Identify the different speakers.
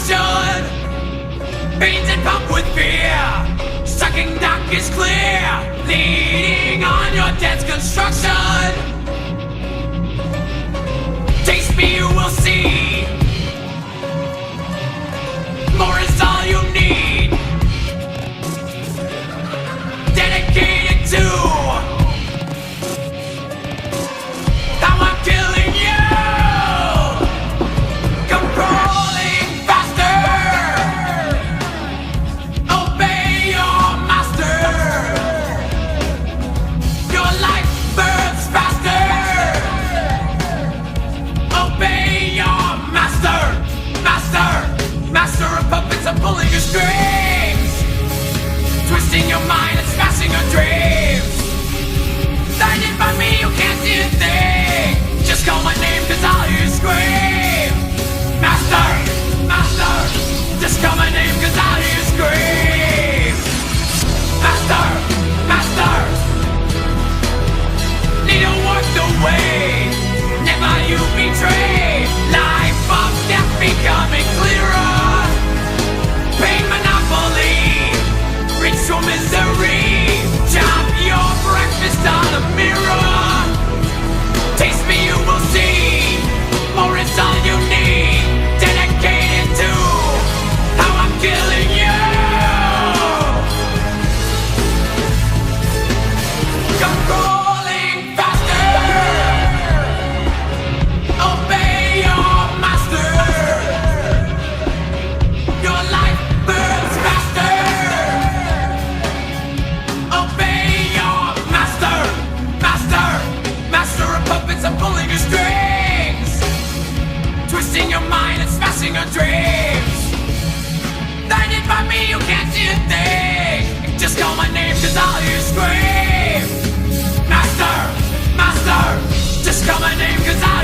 Speaker 1: destruction. Veins that pump with fear, sucking dark is clear, leading on your death's construction. Taste me, you will see. More is all you need. Dedicated to how I'm killing you. Come crawling faster. Obey your master. Your life burns faster. Obey your master. Master of puppets are pulling your strings, twisting your mind and smashing your dreams. Blinded by me, you can't see a thing. Just call my name, cause I'll hear you scream. Master, just call my name, cause I'll hear you scream. Master, need to walk the way, never you betray. Life of death becoming clearer. Pain monopoly, reach your misery. Chop your breakfast on a mirror. Taste me, you will see. More is all you need. Dedicated to how I'm killing you. Come crawling faster. Obey your master. Your life burns faster. Obey your master. Master of puppets are pulling your strings, twisting your mind and smashing your dreams. Blinded by me, you can't see a thing. Just call my name, cause I'll hear you scream. Master, just call my name, cause I'll